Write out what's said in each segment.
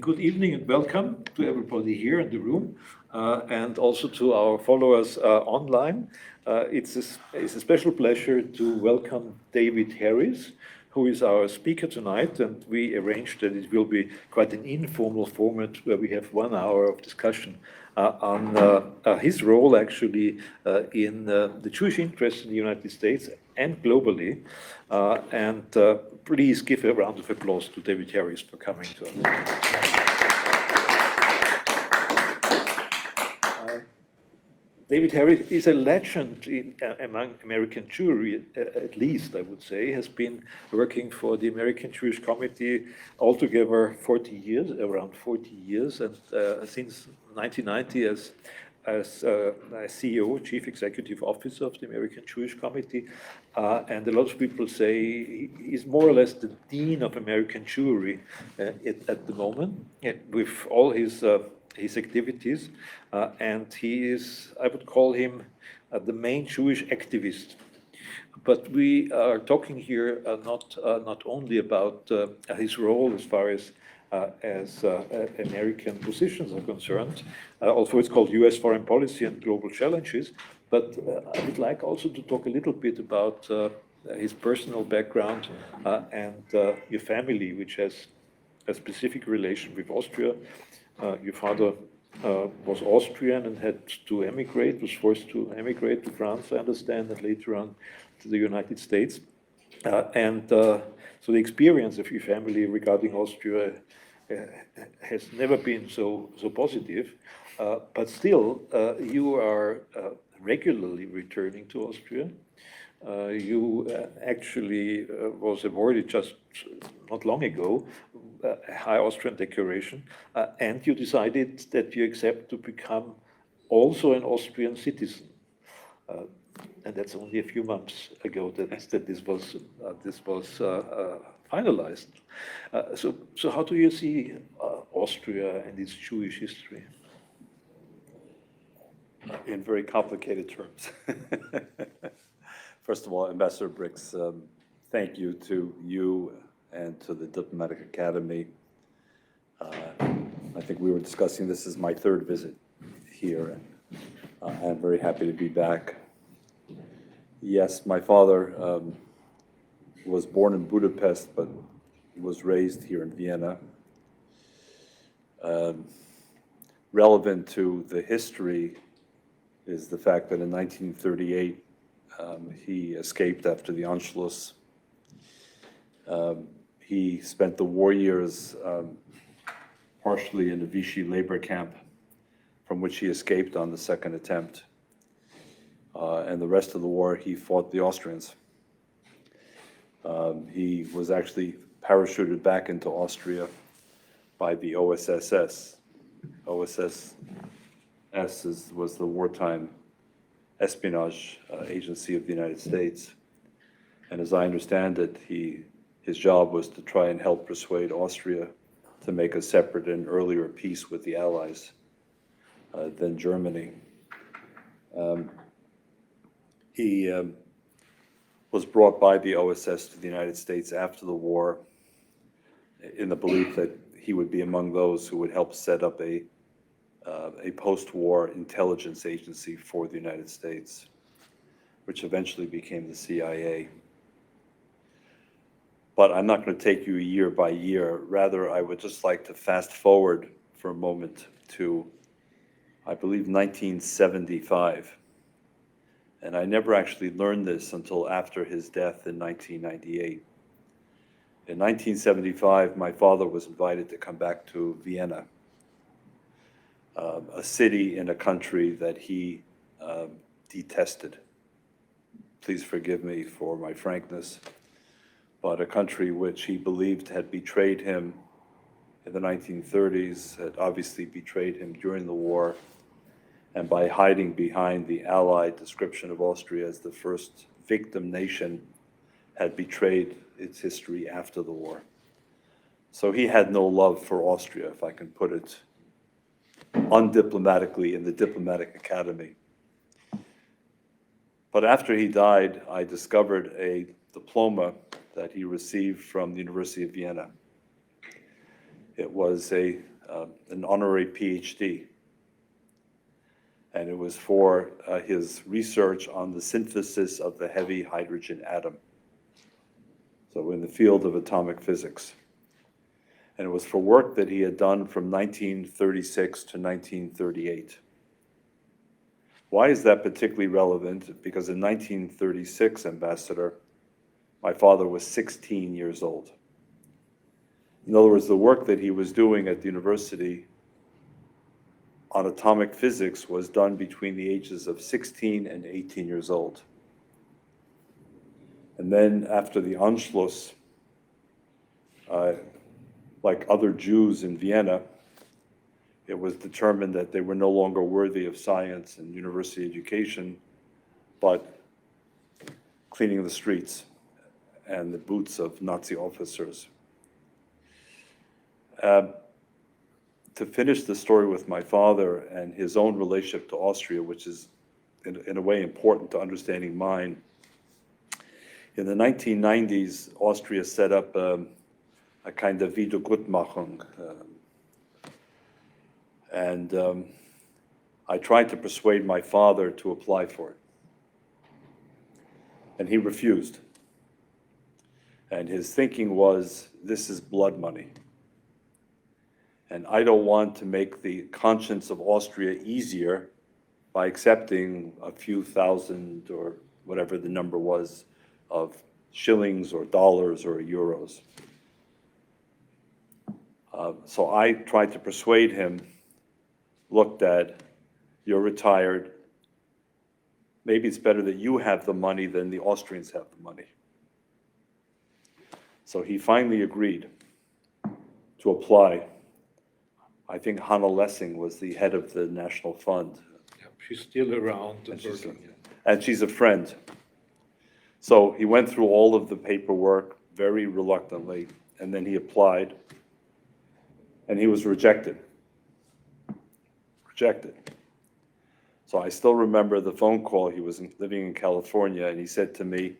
Good evening and welcome to everybody here in the room and also to our followers online. It's a special pleasure to welcome David Harris, who is our speaker tonight, and we arranged that it will be quite an informal format where we have 1 hour of discussion on his role actually in the Jewish interest in the United States and globally. Please give a round of applause to David Harris for coming to us. David Harris is a legend among American Jewry, at least I would say. Has been working for the American Jewish Committee altogether 40 years, around 40 years, and since 1990 as CEO, Chief Executive Officer of the American Jewish Committee. And a lot of people say he's more or less the Dean of American Jewry at the moment, with all his activities, and he is, I would call him, the main Jewish activist. But we are talking here not only about his role as far as American positions are concerned, although it's called U.S. Foreign Policy and Global Challenges, but I would like also to talk a little bit about his personal background and your family, which has a specific relation with Austria. Your father was Austrian and had to emigrate, was forced to emigrate to France, I understand, and later on to the United States. So the experience of your family regarding Austria has never been so positive, but still you are regularly returning to Austria. You actually was awarded just not long ago a High Austrian decoration, and you decided that you accept to become also an Austrian citizen. And that's only a few months ago that this was finalized. So how do you see Austria and its Jewish history? In very complicated terms. First of all, Ambassador Brix, thank you to you and to the Diplomatic Academy. I think we were discussing this is my third visit here, and I'm very happy to be back. Yes, my father was born in Budapest, but was raised here in Vienna. Relevant to the history is the fact that in 1938, he escaped after the Anschluss. He spent the war years partially in the Vichy labor camp, from which he escaped on the second attempt. And the rest of the war, he fought the Austrians. He was actually parachuted back into Austria by the OSSS. OSSS was the wartime espionage agency of the United States. And as I understand it, his job was to try and help persuade Austria to make a separate and earlier peace with the Allies than Germany. He was brought by the OSS to the United States after the war in the belief that he would be among those who would help set up a post-war intelligence agency for the United States, which eventually became the CIA. But I'm not going to take you year by year. Rather, I would just like to fast forward for a moment to, I believe, 1975. And I never actually learned this until after his death in 1998. In 1975, my father was invited to come back to Vienna, a city in a country that he detested. Please forgive me for my frankness, but a country which he believed had betrayed him in the 1930s, had obviously betrayed him during the war, and by hiding behind the Allied description of Austria as the first victim nation, had betrayed its history after the war. So he had no love for Austria, if I can put it undiplomatically, in the Diplomatic Academy. But after he died, I discovered a diploma that he received from the University of Vienna. It was a an honorary PhD. And it was for his research on the synthesis of the heavy hydrogen atom. So in the field of atomic physics. And it was for work that he had done from 1936 to 1938. Why is that particularly relevant? Because in 1936, Ambassador, my father was 16 years old. In other words, the work that he was doing at the university on atomic physics was done between the ages of 16 and 18 years old. And then after the Anschluss, like other Jews in Vienna, it was determined that they were no longer worthy of science and university education, but cleaning the streets and the boots of Nazi officers. To finish the story with my father and his own relationship to Austria, which is in a way important to understanding mine, in the 1990s, Austria set up a kind of Wiedergutmachung. And I tried to persuade my father to apply for it. And he refused. And his thinking was, this is blood money. And I don't want to make the conscience of Austria easier by accepting a few thousand or whatever the number was of shillings or dollars or euros. So I tried to persuade him, look, Dad, you're retired. Maybe it's better that you have the money than the Austrians have the money. So he finally agreed to apply. I think Hanna Lessing was the head of the National Fund. Yeah, she's still around. And she's a friend. So he went through all of the paperwork very reluctantly, and then he applied, and he was rejected. Rejected. So I still remember the phone call. He was living in California, and he said to me,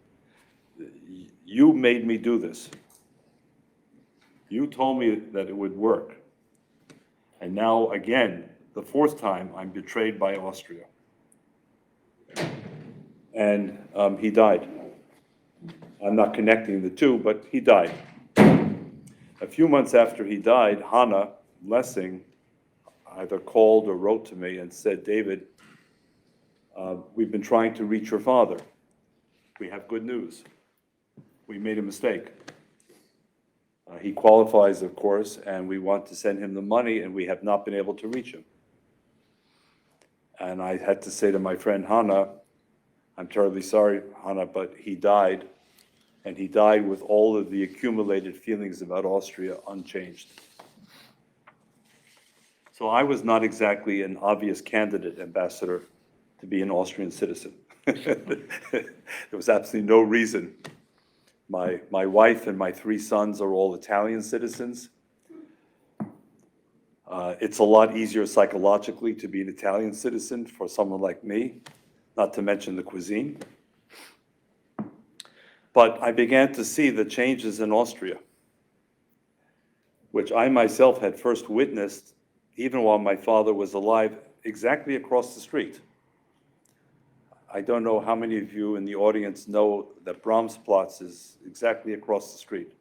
you made me do this. You told me that it would work. And now, again, the fourth time, I'm betrayed by Austria. And he died. I'm not connecting the two, but he died. A few months after he died, Hanna Lessing either called or wrote to me and said, David, we've been trying to reach your father. We have good news. We made a mistake. He qualifies, of course, and we want to send him the money, and we have not been able to reach him. And I had to say to my friend Hanna, I'm terribly sorry, Hanna, but he died, and he died with all of the accumulated feelings about Austria unchanged. So I was not exactly an obvious candidate, Ambassador, to be an Austrian citizen. There was absolutely no reason. My wife and my 3 sons are all Italian citizens. It's a lot easier psychologically to be an Italian citizen for someone like me, not to mention the cuisine. But I began to see the changes in Austria, which I myself had first witnessed even while my father was alive, exactly across the street. I don't know how many of you in the audience know that Brahmsplatz is exactly across the street.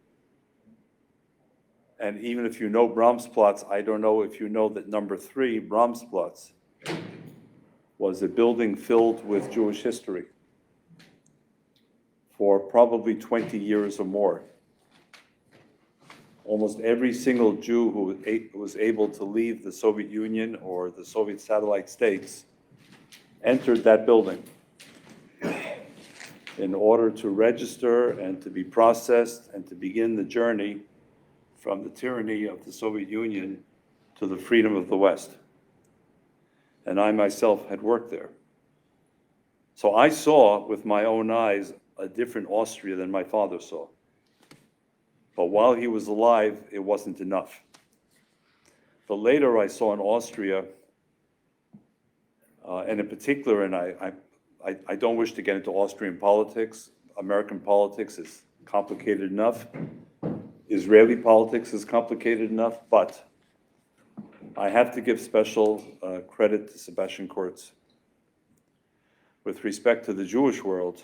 And even if you know Brahmsplatz, I don't know if you know that number 3, Brahmsplatz, was a building filled with Jewish history for probably 20 years or more. Almost every single Jew who was able to leave the Soviet Union or the Soviet satellite states entered that building in order to register and to be processed and to begin the journey from the tyranny of the Soviet Union to the freedom of the West. And I myself had worked there. So I saw with my own eyes a different Austria than my father saw. But while he was alive, it wasn't enough. But later I saw in Austria, and in particular, and I don't wish to get into Austrian politics. American politics is complicated enough. Israeli politics is complicated enough, but I have to give special credit to Sebastian Kurz. With respect to the Jewish world,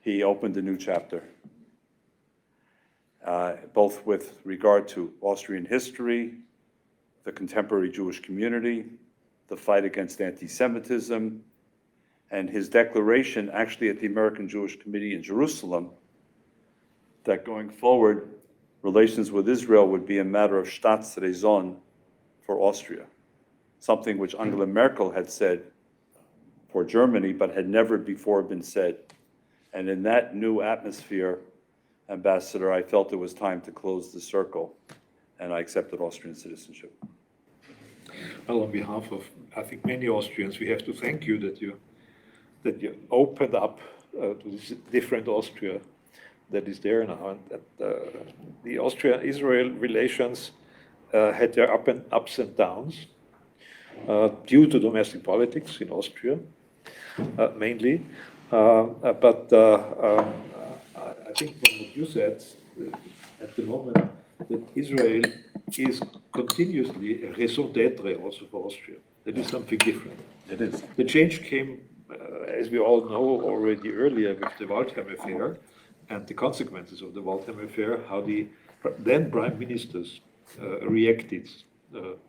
he opened a new chapter, both with regard to Austrian history, the contemporary Jewish community, the fight against anti-Semitism, and his declaration actually at the American Jewish Committee in Jerusalem that going forward, relations with Israel would be a matter of Staatsräson for Austria, something which Angela Merkel had said for Germany, but had never before been said. And in that new atmosphere, Ambassador, I felt it was time to close the circle, and I accepted Austrian citizenship. Well, on behalf of, I think, many Austrians, we have to thank you that you opened up to this different Austria that is there now, and that the Austria-Israel relations had their ups and downs due to domestic politics in Austria, mainly. But I think from what you said at the moment, that Israel is continuously a raison d'être also for Austria. That is something different. It is. The change came, as we all know already earlier, with the Waldheim affair and the consequences of the Waldheim affair, how the then prime ministers reacted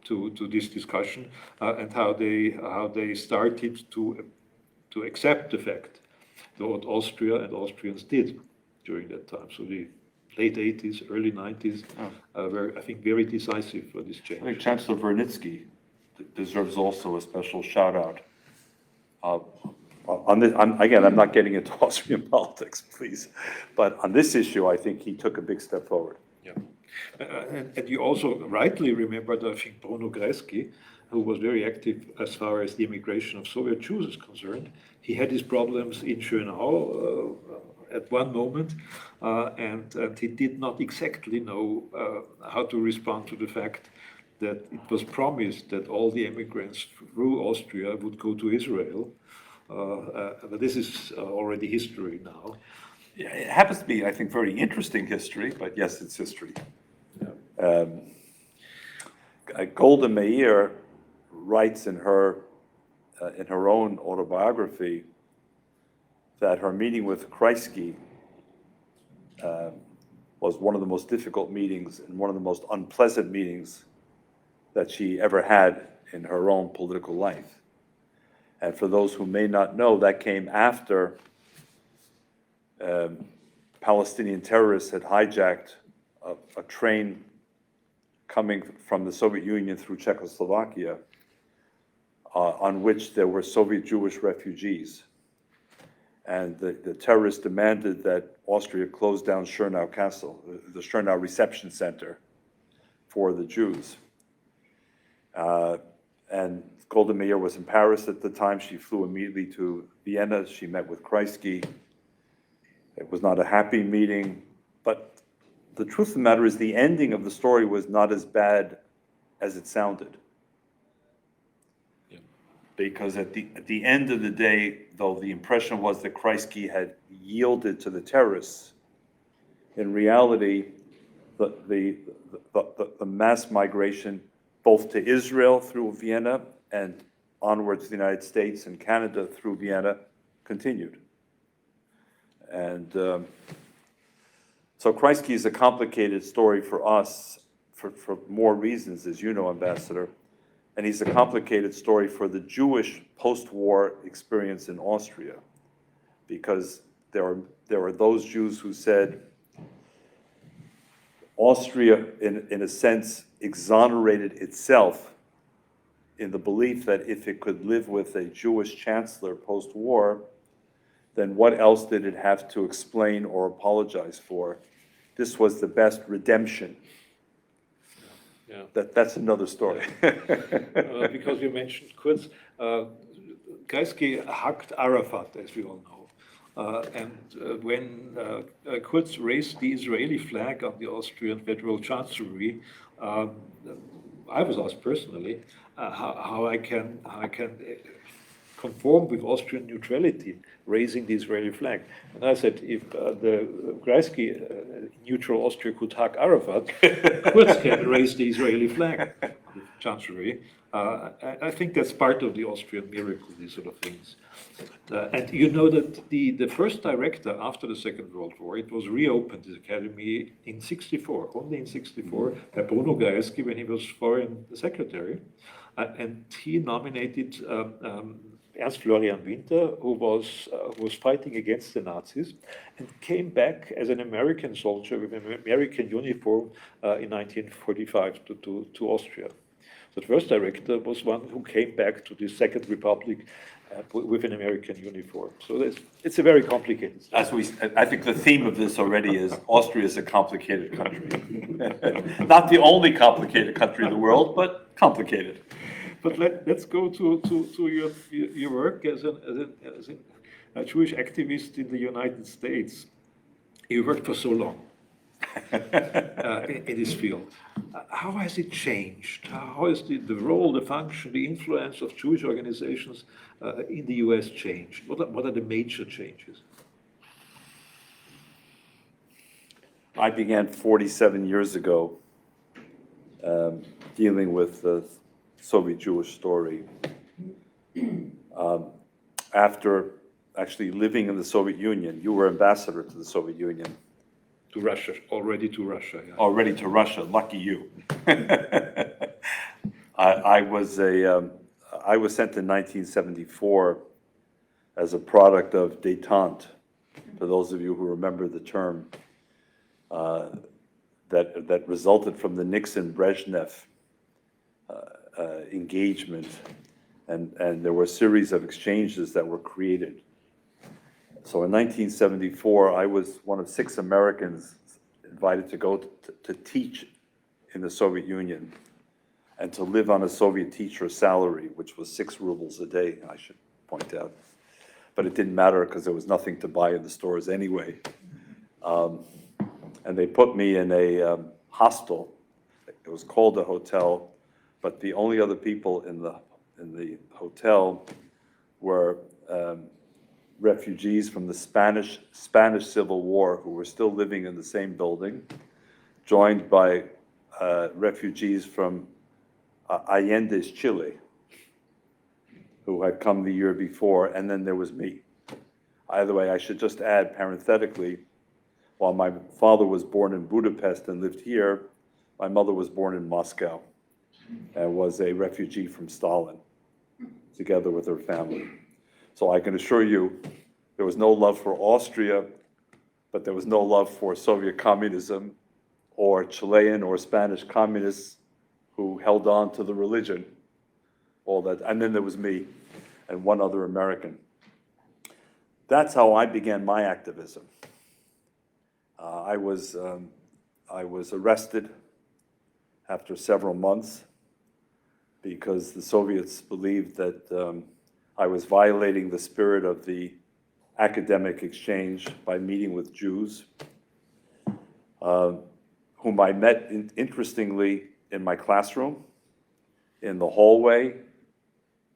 to this discussion and how they started to accept the fact what Austria and Austrians did during that time. So the late 80s, early 90s were, I think, very decisive for this change. I think Chancellor Vernitsky deserves also a special shout out. On this, again, I'm not getting into Austrian politics, please, but on this issue, I think he took a big step forward. Yeah. And you also rightly remembered, I think, Bruno Kreisky, who was very active as far as the immigration of Soviet Jews is concerned. He had his problems in Schönau at one moment, and he did not exactly know how to respond to the fact that it was promised that all the immigrants through Austria would go to Israel. But this is already history now. Yeah, it happens to be, I think, very interesting history, but yes, it's history. Yeah. Golda Meir writes in her own autobiography that her meeting with Kreisky was one of the most difficult meetings and one of the most unpleasant meetings that she ever had in her own political life. And for those who may not know, that came after Palestinian terrorists had hijacked a train coming from the Soviet Union through Czechoslovakia, on which there were Soviet Jewish refugees. And the terrorists demanded that Austria close down Schönau Castle, the Schönau reception center for the Jews. And Golda Meir was in Paris at the time. She flew immediately to Vienna. She met with Kreisky. It was not a happy meeting, but the truth of the matter is the ending of the story was not as bad as it sounded. Yeah. Because at the end of the day, though the impression was that Kreisky had yielded to the terrorists, in reality, the mass migration both to Israel through Vienna and onward to the United States and Canada through Vienna continued. And so Kreisky is a complicated story for us for more reasons, as you know, Ambassador. And he's a complicated story for the Jewish post-war experience in Austria, because there are those Jews who said Austria, in a sense, exonerated itself in the belief that if it could live with a Jewish chancellor post-war, then what else did it have to explain or apologize for? This was the best redemption. Yeah. That's another story. Because you mentioned Kurz, Kreisky hugged Arafat, as we all know. And when Kurz raised the Israeli flag on the Austrian Federal Chancellery, I was asked personally how I can conform with Austrian neutrality, raising the Israeli flag. And I said, if the Kreisky neutral Austria could hug Arafat, Kurz can raise the Israeli flag. chancellery. I think that's part of the Austrian miracle, these sort of things. And you know that the first director after the Second World War, it was reopened, this academy, in 64, only in 64, by Bruno Kreisky when he was foreign secretary. And he nominated Ernst Florian Winter, who was fighting against the Nazis, and came back as an American soldier with an American uniform in 1945 to Austria. The first director was one who came back to the Second Republic with an American uniform. So it's a very complicated story. I think the theme of this already is Austria is a complicated country. Not the only complicated country in the world, but complicated. But let's go to your work as a Jewish activist in the United States. You worked for so long in this field. How has it changed? How has the role, the function, the influence of Jewish organizations in the US changed? What are the major changes? I began 47 years ago dealing with the Soviet Jewish story. After actually living in the Soviet Union, you were ambassador to the Soviet Union. To Russia, already to Russia. Yeah. Already to Russia, lucky you. I was sent in 1974 as a product of détente, for those of you who remember the term, that resulted from the Nixon-Brezhnev engagement, and there were a series of exchanges that were created. So in 1974, I was one of 6 Americans invited to go to teach in the Soviet Union and to live on a Soviet teacher's salary, which was 6 rubles a day, I should point out. But it didn't matter because there was nothing to buy in the stores anyway. And they put me in a hostel. It was called a hotel, but the only other people in the hotel were refugees from the Spanish Civil War who were still living in the same building, joined by refugees from Allende's Chile, who had come the year before, and then there was me. Either way, I should just add parenthetically, while my father was born in Budapest and lived here, my mother was born in Moscow and was a refugee from Stalin, together with her family. So I can assure you, there was no love for Austria, but there was no love for Soviet communism or Chilean or Spanish communists who held on to the religion, all that. And then there was me and one other American. That's how I began my activism. I was arrested after several months because the Soviets believed that I was violating the spirit of the academic exchange by meeting with Jews, whom I met, interestingly, in my classroom, in the hallway,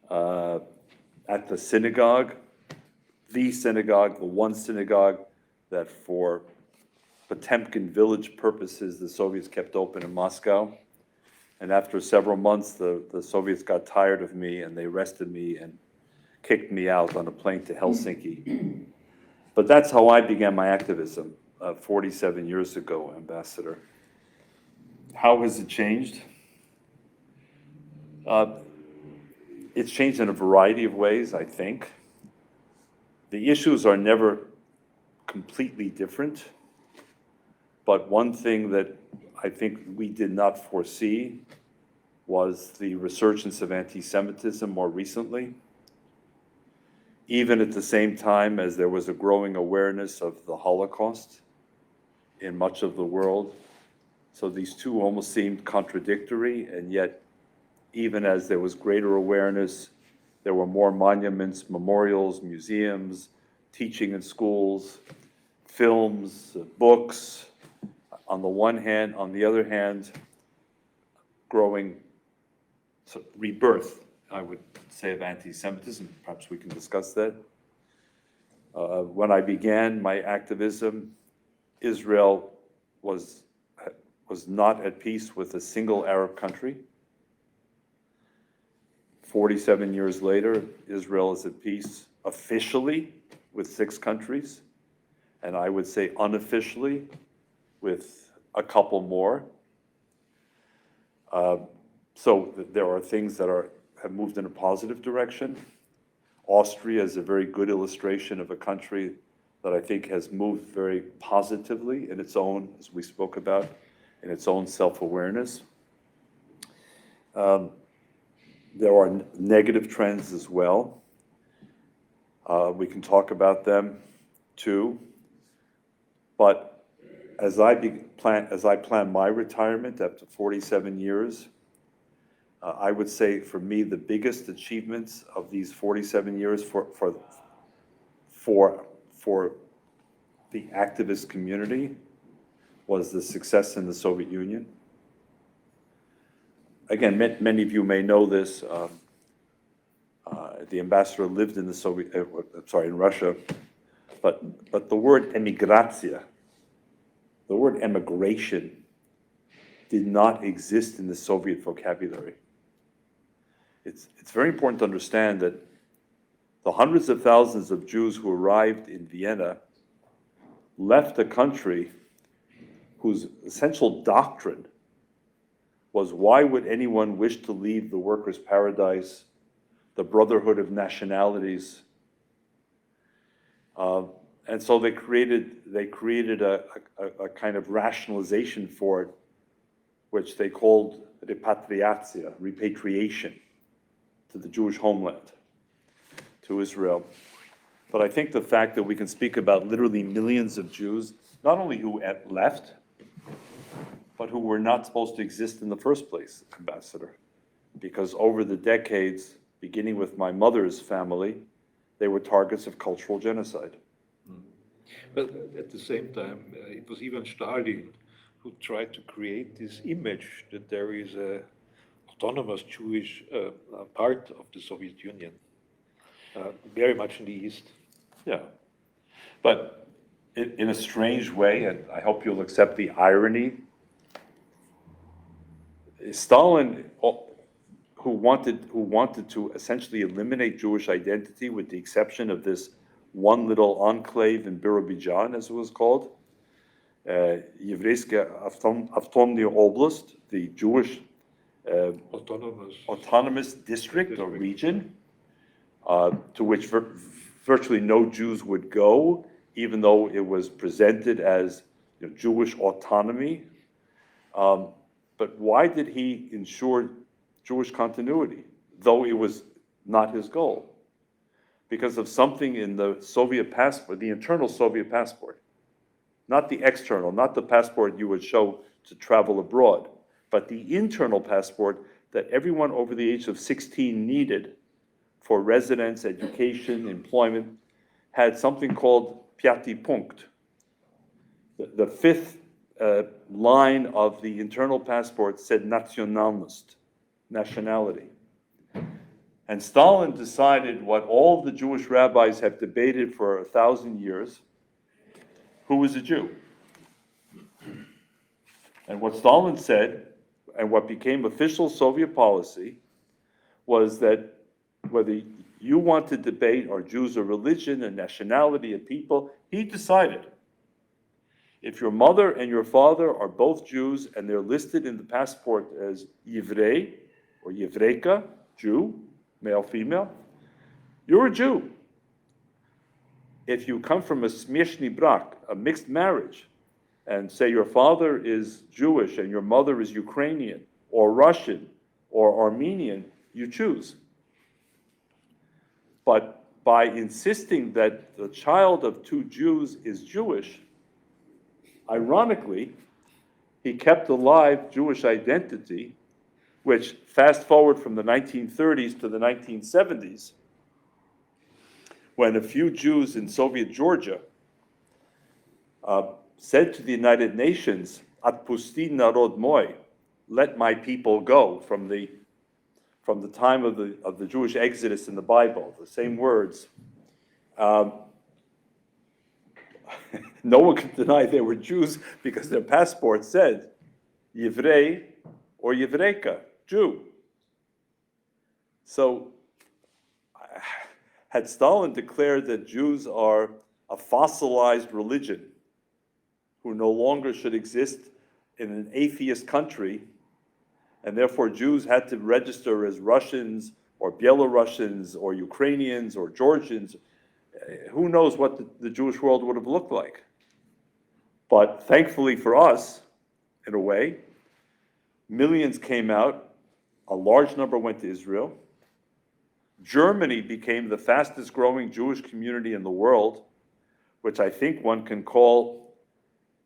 at the synagogue, the one synagogue that for Potemkin village purposes the Soviets kept open in Moscow. And after several months, the Soviets got tired of me and they arrested me and kicked me out on a plane to Helsinki. But that's how I began my activism 47 years ago, Ambassador. How has it changed? It's changed in a variety of ways, I think. The issues are never completely different, but one thing that I think we did not foresee was the resurgence of anti-Semitism more recently, even at the same time as there was a growing awareness of the Holocaust in much of the world. So these two almost seemed contradictory, and yet even as there was greater awareness, there were more monuments, memorials, museums, teaching in schools, films, books, on the one hand. On the other hand, growing rebirth, I would say, of anti-Semitism. Perhaps we can discuss that. When I began my activism, Israel was not at peace with a single Arab country. 47 years later, Israel is at peace officially with 6 countries, and I would say unofficially with a couple more. So there are things that have moved in a positive direction. Austria is a very good illustration of a country that I think has moved very positively in its own, as we spoke about, in its own self-awareness. There are negative trends as well. We can talk about them too. But as I plan my retirement after 47 years, I would say for me the biggest achievements of these 47 years for the activist community was the success in the Soviet Union. Again, many of you may know this. The ambassador lived in in Russia, but the word emigrazia, the word emigration, did not exist in the Soviet vocabulary. It's very important to understand that the hundreds of thousands of Jews who arrived in Vienna left a country whose essential doctrine was, why would anyone wish to leave the workers' paradise, the brotherhood of nationalities? And so they created a kind of rationalization for it, which they called repatriatia, repatriation to the Jewish homeland, to Israel. But I think the fact that we can speak about literally millions of Jews, not only who left, but who were not supposed to exist in the first place, Ambassador. Because over the decades, beginning with my mother's family, they were targets of cultural genocide. But at the same time, it was even Stalin who tried to create this image that there is a autonomous Jewish part of the Soviet Union, very much in the East. Yeah. But in a strange way, and I hope you'll accept the irony, Stalin, who wanted to essentially eliminate Jewish identity with the exception of this one little enclave in Birobidzhan, as it was called, Еврейская автономная область, the Jewish autonomous district or region, to which virtually no Jews would go, even though it was presented as Jewish autonomy. But why did he ensure Jewish continuity, though it was not his goal? Because of something in the Soviet passport, the internal Soviet passport, not the external, not the passport you would show to travel abroad, but the internal passport that everyone over the age of 16 needed for residence, education, employment, had something called Piatý punkt. The fifth line of the internal passport said nationalnost, nationality. And Stalin decided what all the Jewish rabbis have debated for 1,000 years: who was a Jew? And what Stalin said, and what became official Soviet policy, was that whether you want to debate are Jews a religion, a nationality, a people, he decided if your mother and your father are both Jews and they're listed in the passport as Yevrei or Yevreika, Jew, male, female, you're a Jew. If you come from a smieshny brak, a mixed marriage, and say your father is Jewish and your mother is Ukrainian or Russian or Armenian, you choose. But by insisting that the child of two Jews is Jewish, ironically, he kept alive Jewish identity, which, fast forward from the 1930s to the 1970s, when a few Jews in Soviet Georgia said to the United Nations, "Atpusti narod moy," let my people go, from the time of the Jewish exodus in the Bible, the same words. No one could deny they were Jews because their passport said Yevrei or Yevreika, Jew. So had Stalin declared that Jews are a fossilized religion who no longer should exist in an atheist country, and therefore Jews had to register as Russians or Belarusians or Ukrainians or Georgians, who knows what the Jewish world would have looked like. But thankfully for us, in a way, millions came out, a large number went to Israel. Germany became the fastest growing Jewish community in the world, which I think one can call,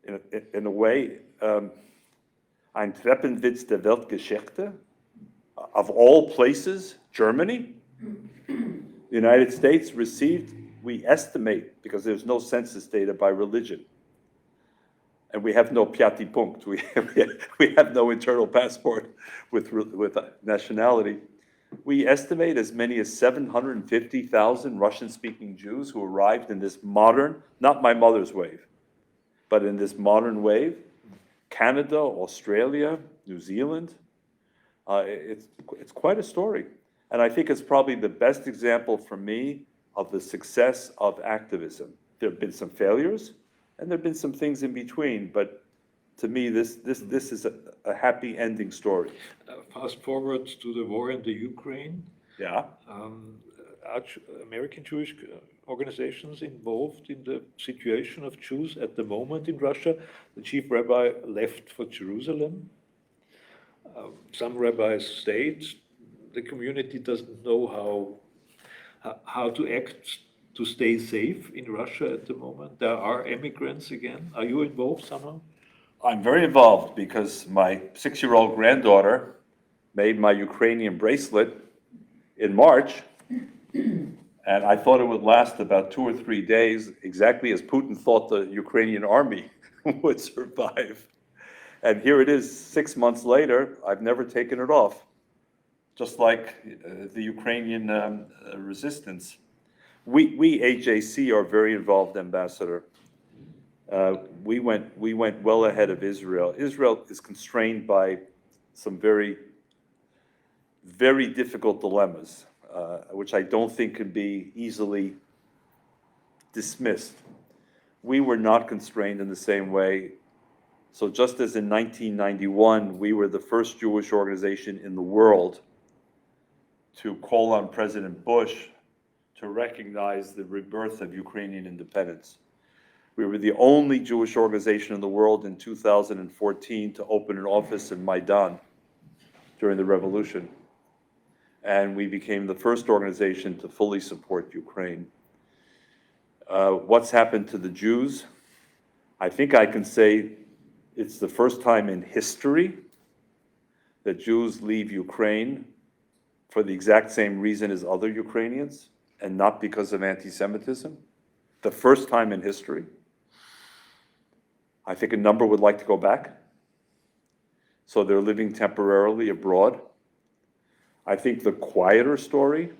in a way, ein Treppenwitz der Weltgeschichte. Of all places, Germany. The United States received, we estimate, because there's no census data by religion, and we have no piatti punkt, we have no internal passport with nationality. We estimate as many as 750,000 Russian-speaking Jews who arrived in this modern, not my mother's wave, but in this modern wave. Canada, Australia, New Zealand. It's quite a story. And I think it's probably the best example for me of the success of activism. There have been some failures, and there have been some things in between, but to me, this is a happy ending story. Fast forward to the war in the Ukraine. Yeah. Are American Jewish organizations involved in the situation of Jews at the moment in Russia? The chief rabbi left for Jerusalem. Some rabbis stayed. The community doesn't know how to act to stay safe in Russia at the moment. There are immigrants again. Are you involved somehow? I'm very involved because my 6-year-old granddaughter made my Ukrainian bracelet in March, and I thought it would last about 2 or 3 days, exactly as Putin thought the Ukrainian army would survive. And here it is 6 months later, I've never taken it off, just like the Ukrainian resistance. We AJC are very involved, Ambassador. We went well ahead of Israel. Israel is constrained by some very, very difficult dilemmas, which I don't think can be easily dismissed. We were not constrained in the same way. So just as in 1991, we were the first Jewish organization in the world to call on President Bush to recognize the rebirth of Ukrainian independence. We were the only Jewish organization in the world in 2014 to open an office in Maidan during the revolution. And we became the first organization to fully support Ukraine. What's happened to the Jews? I think I can say it's the first time in history that Jews leave Ukraine for the exact same reason as other Ukrainians, and not because of anti-Semitism. The first time in history. I think a number would like to go back. So they're living temporarily abroad. I think the quieter story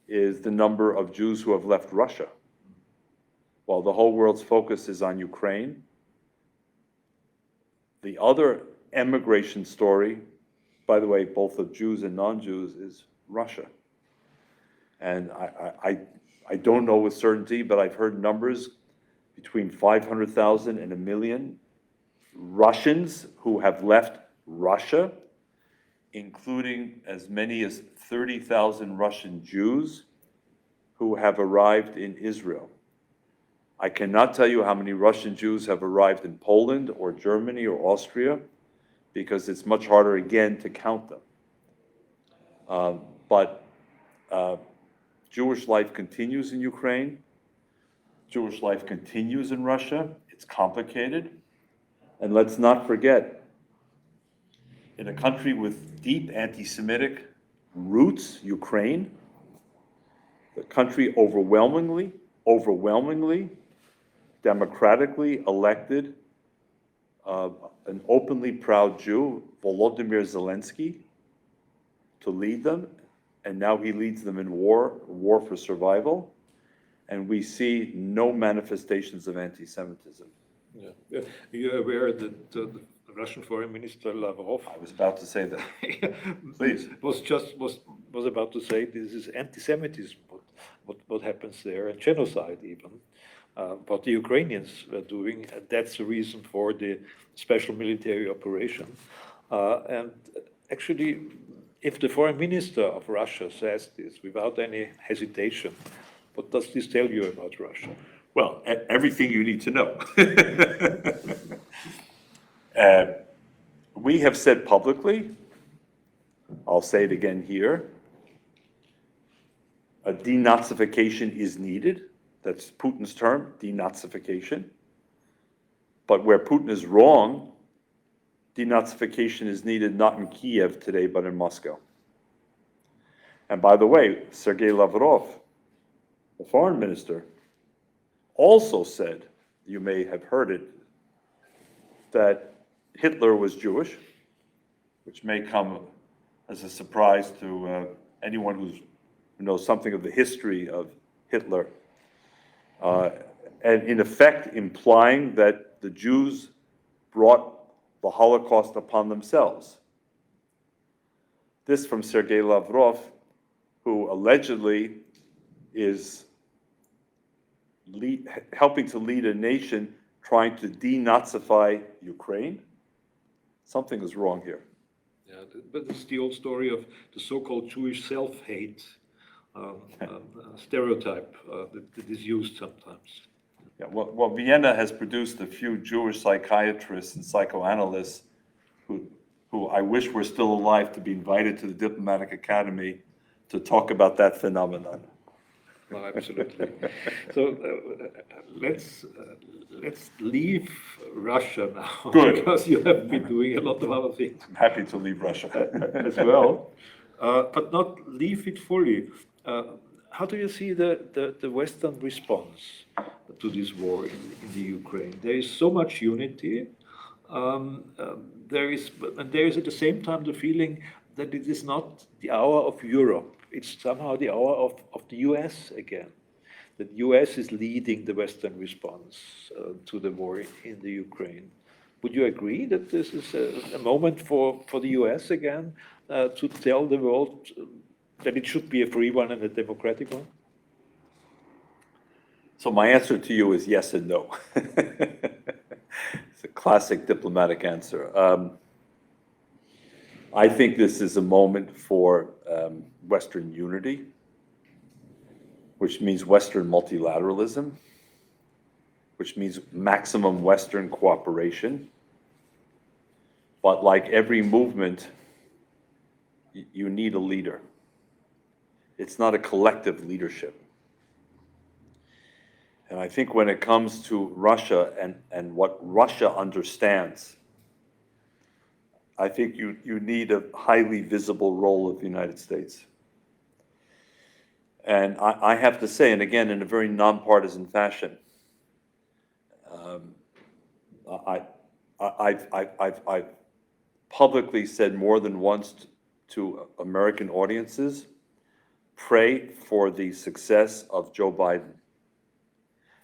is the number of Jews who have left Russia. While the whole world's focus is on Ukraine, the other emigration story, by the way, both of Jews and non-Jews, is Russia. And I don't know with certainty, but I've heard numbers between 500,000 and 1 million Russians who have left Russia, including as many as 30,000 Russian Jews who have arrived in Israel. I cannot tell you how many Russian Jews have arrived in Poland or Germany or Austria, because it's much harder, again, to count them. But Jewish life continues in Ukraine. Jewish life continues in Russia. It's complicated. And let's not forget, in a country with deep anti-Semitic roots, Ukraine, the country overwhelmingly, democratically elected an openly proud Jew, Volodymyr Zelensky, to lead them, and now he leads them in war for survival, and we see no manifestations of anti-Semitism. Yeah. You're aware that the Russian Foreign Minister Lavrov I was about to say that. Please. was about to say this is anti-Semitism, what happens there, and genocide even. What the Ukrainians were doing, that's the reason for the special military operation. And actually, if the foreign minister of Russia says this without any hesitation, what does this tell you about Russia? Well, everything you need to know. We have said publicly, I'll say it again here, a denazification is needed. That's Putin's term, denazification. But where Putin is wrong, denazification is needed not in Kiev today, but in Moscow. And by the way, Sergei Lavrov, the foreign minister, also said, you may have heard it, that Hitler was Jewish, which may come as a surprise to anyone who knows something of the history of Hitler. And in effect implying that the Jews brought the Holocaust upon themselves. This from Sergei Lavrov, who allegedly is helping to lead a nation trying to denazify Ukraine. Something is wrong here. Yeah, but it's the old story of the so-called Jewish self-hate stereotype that is used sometimes. Yeah, well, Vienna has produced a few Jewish psychiatrists and psychoanalysts who I wish were still alive to be invited to the Diplomatic Academy to talk about that phenomenon. Well, absolutely. So let's leave Russia now. Good. Because you have been doing a lot of other things. I'm happy to leave Russia. As well, but not leave it fully. How do you see the Western response to this war in the Ukraine? There is so much unity. There is at the same time the feeling that it is not the hour of Europe. It's somehow the hour of the US again. That the US is leading the Western response to the war in the Ukraine. Would you agree that this is a moment for the US again to tell the world that it should be a free one and a democratic one? So my answer to you is yes and no. It's a classic diplomatic answer. I think this is a moment for Western unity, which means Western multilateralism, which means maximum Western cooperation. But like every movement, you need a leader. It's not a collective leadership. And I think when it comes to Russia and what Russia understands, I think you need a highly visible role of the United States. And I have to say, and again, in a very nonpartisan fashion, I've publicly said more than once to American audiences, pray for the success of Joe Biden.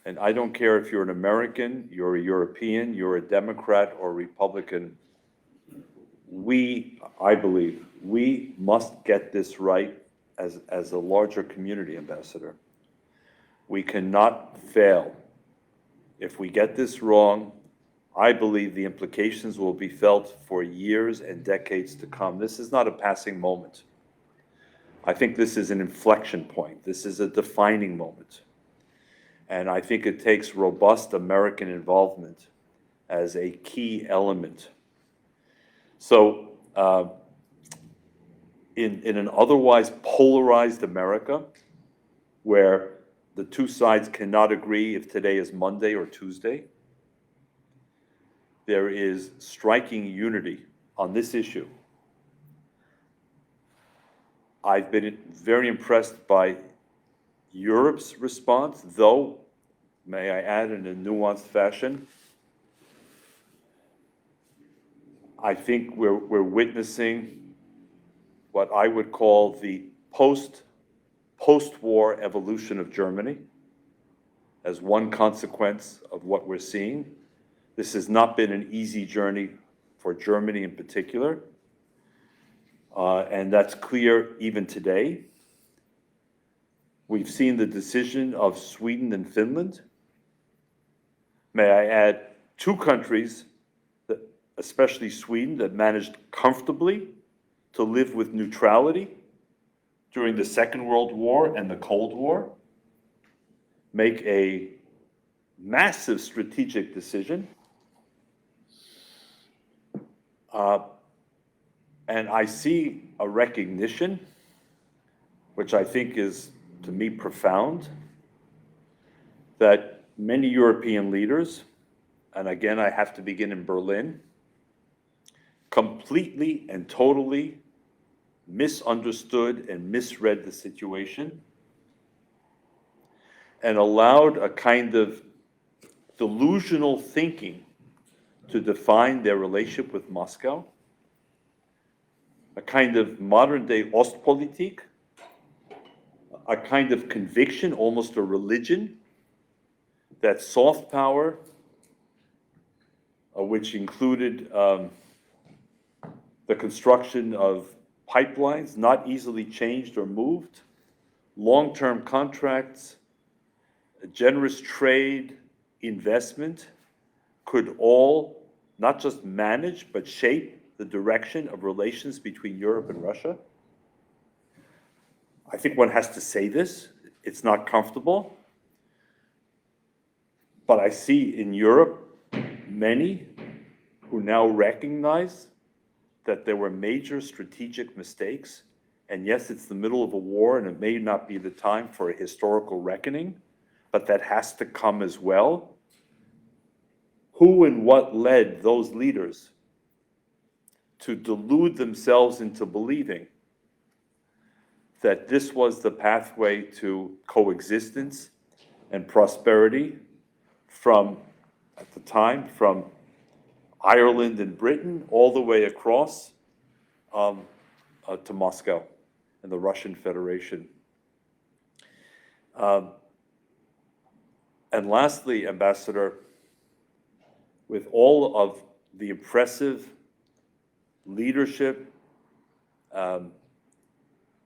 And I don't care if you're an American, you're a European, you're a Democrat or Republican. I believe, we must get this right as a larger community, Ambassador. We cannot fail. If we get this wrong, I believe the implications will be felt for years and decades to come. This is not a passing moment. I think this is an inflection point. This is a defining moment. And I think it takes robust American involvement as a key element. So in an otherwise polarized America, where the two sides cannot agree if today is Monday or Tuesday, there is striking unity on this issue. I've been very impressed by Europe's response, though, may I add, in a nuanced fashion. I think we're witnessing what I would call the post-war evolution of Germany as one consequence of what we're seeing. This has not been an easy journey for Germany in particular, and that's clear even today. We've seen the decision of Sweden and Finland. May I add, two countries, that, especially Sweden, that managed comfortably to live with neutrality during the Second World War and the Cold War, make a massive strategic decision. And I see a recognition, which I think is, to me, profound, that many European leaders, and again, I have to begin in Berlin, completely and totally misunderstood and misread the situation and allowed a kind of delusional thinking to define their relationship with Moscow, a kind of modern-day Ostpolitik, a kind of conviction, almost a religion, that soft power, which included the construction of pipelines, not easily changed or moved, long-term contracts, generous trade, investment, could all not just manage, but shape the direction of relations between Europe and Russia. I think one has to say this. It's not comfortable. But I see in Europe many who now recognize that there were major strategic mistakes. And yes, it's the middle of a war, and it may not be the time for a historical reckoning, but that has to come as well. Who and what led those leaders to delude themselves into believing that this was the pathway to coexistence and prosperity from, at the time, from Ireland and Britain all the way across to Moscow and the Russian Federation. And lastly, Ambassador, with all of the impressive leadership,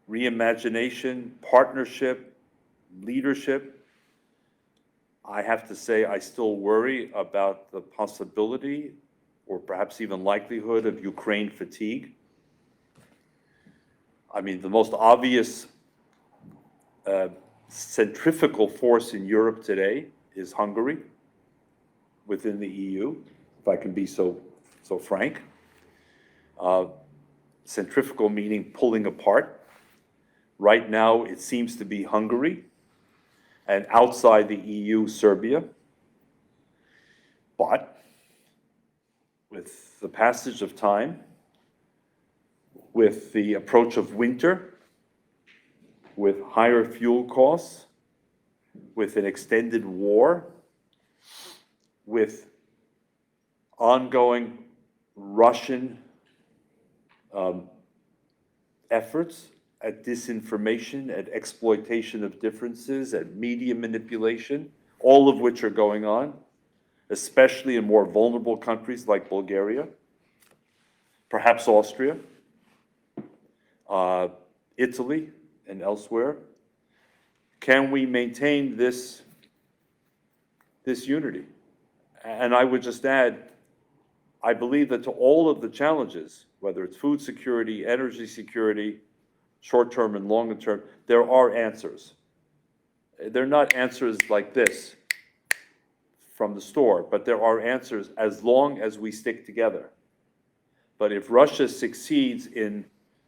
reimagination, partnership, leadership, I have to say I still worry about the possibility or perhaps even likelihood of Ukraine fatigue. I mean, the most obvious centrifugal force in Europe today is Hungary within the EU, if I can be so frank. Centrifugal meaning pulling apart. Right now, it seems to be Hungary, and outside the EU, Serbia. But with the passage of time, with the approach of winter, with higher fuel costs, with an extended war, with ongoing Russian efforts at disinformation, at exploitation of differences, at media manipulation, all of which are going on, especially in more vulnerable countries like Bulgaria, perhaps Austria, Italy, and elsewhere. Can we maintain this unity? And I would just add, I believe that to all of the challenges, whether it's food security, energy security, short-term and longer-term, there are answers. They're not answers like this from the store, but there are answers as long as we stick together. But if Russia succeeds in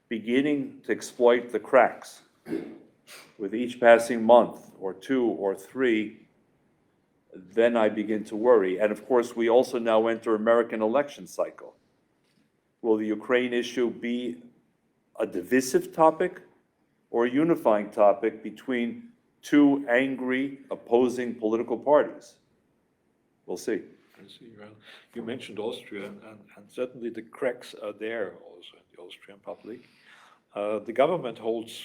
beginning to exploit the cracks with each passing month or two or three, then I begin to worry. And of course, we also now enter American election cycle. Will the Ukraine issue be a divisive topic or a unifying topic between two angry, opposing political parties? We'll see. I see. Well, you mentioned Austria, and certainly the cracks are there also in the Austrian public. The government holds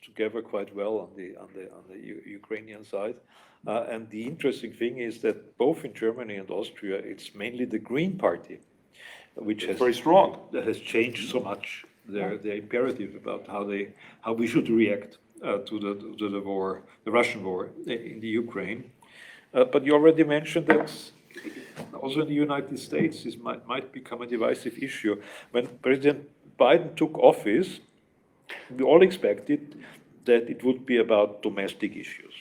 together quite well on the Ukrainian side. And the interesting thing is that both in Germany and Austria, it's mainly the Green Party which It's has very strong. that has changed so much their imperative about how we should react to the war, the Russian war in the Ukraine. But you already mentioned that also in the United States this might become a divisive issue. When President Biden took office, we all expected that it would be about domestic issues.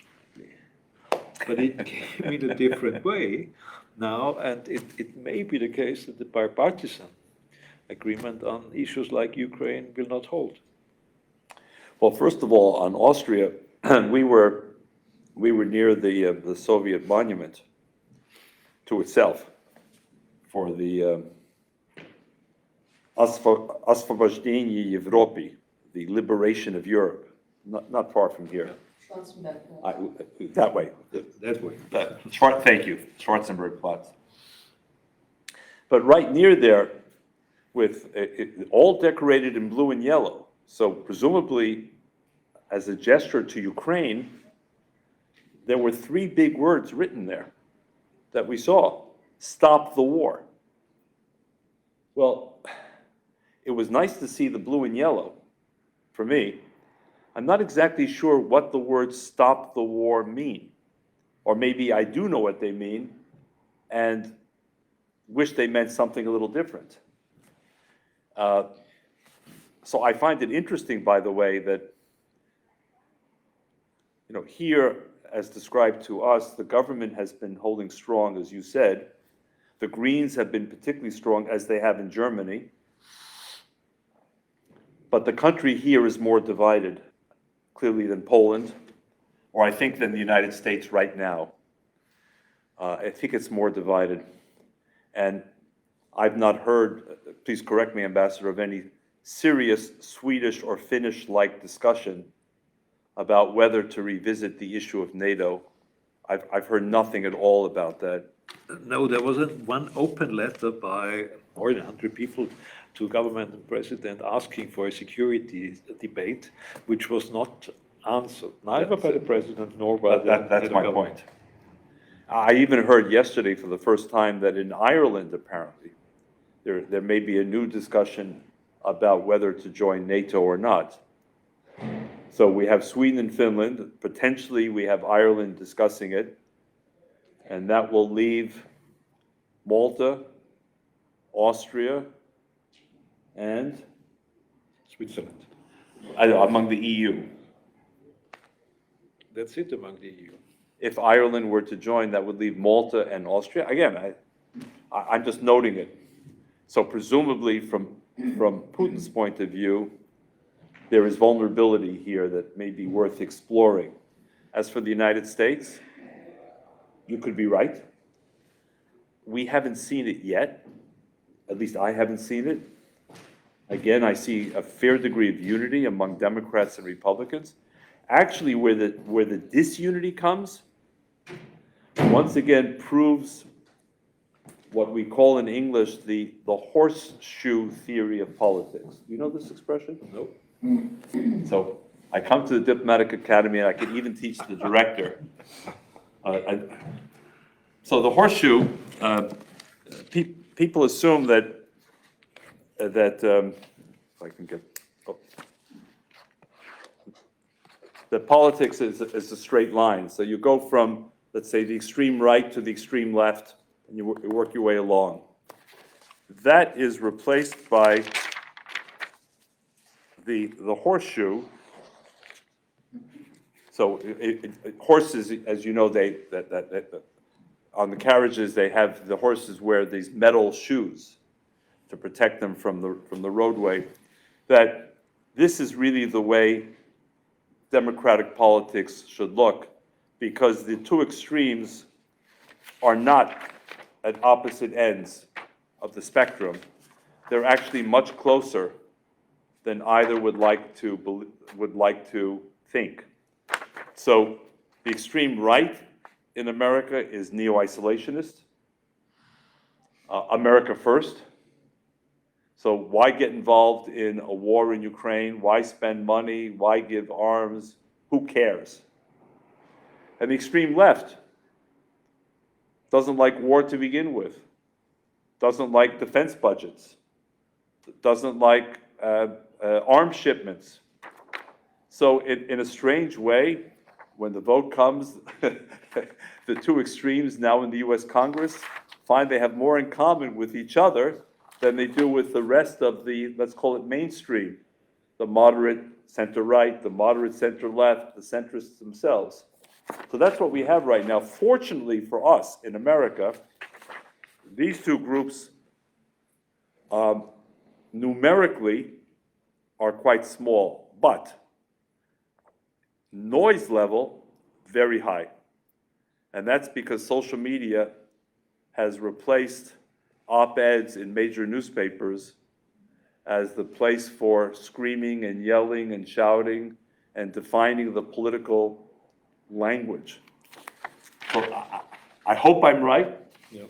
But it came in a different way now, and it may be the case that the bipartisan agreement on issues like Ukraine will not hold. Well, first of all, on Austria, we were near the Soviet monument to itself for the Освобождение Европы, the liberation of Europe, not far from here. That way. That way. Thank you, Schwarzenbergplatz. But right near there, with all decorated in blue and yellow, so presumably as a gesture to Ukraine, there were 3 big words written there that we saw: stop the war. Well, it was nice to see the blue and yellow, for me. I'm not exactly sure what the words stop the war mean. Or maybe I do know what they mean and wish they meant something a little different. So I find it interesting, by the way, that here, as described to us, the government has been holding strong, as you said. The Greens have been particularly strong, as they have in Germany. But the country here is more divided, clearly, than Poland, or I think than the United States right now. I think it's more divided. And I've not heard, please correct me, Ambassador, of any serious Swedish or Finnish-like discussion about whether to revisit the issue of NATO. I've heard nothing at all about that. No, there was one open letter by more than 100 people to government and president asking for a security debate, which was not answered, neither by the president nor by That's my point. I even heard yesterday for the first time that in Ireland, apparently, there may be a new discussion about whether to join NATO or not. So we have Sweden and Finland, potentially we have Ireland discussing it, and that will leave Malta, Austria, and Switzerland. Among the EU. That's it among the EU. If Ireland were to join, that would leave Malta and Austria. Again, I'm just noting it. So presumably, from Putin's point of view, there is vulnerability here that may be worth exploring. As for the United States, you could be right. We haven't seen it yet. At least I haven't seen it. Again, I see a fair degree of unity among Democrats and Republicans. Actually, where the disunity comes, once again proves what we call in English the horseshoe theory of politics. Do you know this expression? No. So I come to the Diplomatic Academy and I can even teach the director. So the horseshoe, people assume that if I can get, that politics is a straight line. So you go from, let's say, the extreme right to the extreme left, and you work your way along. That is replaced by the horseshoe. So horses, as you know, on the carriages they have, the horses wear these metal shoes to protect them from the roadway. That this is really the way democratic politics should look, because the two extremes are not at opposite ends of the spectrum. They're actually much closer than either would like to think. So the extreme right in America is neo-isolationist, America first. So why get involved in a war in Ukraine? Why spend money? Why give arms? Who cares? And the extreme left doesn't like war to begin with. doesn't like defense budgets, doesn't like arms shipments. So in a strange way, when the vote comes, the two extremes now in the US Congress find they have more in common with each other than they do with the rest of the, let's call it mainstream, the moderate center-right, the moderate center-left, the centrists themselves. So that's what we have right now. Fortunately for us in America, these two groups numerically are quite small, but noise level, very high. And that's because social media has replaced op-eds in major newspapers as the place for screaming and yelling and shouting and defining the political language. So I hope I'm right. Yeah.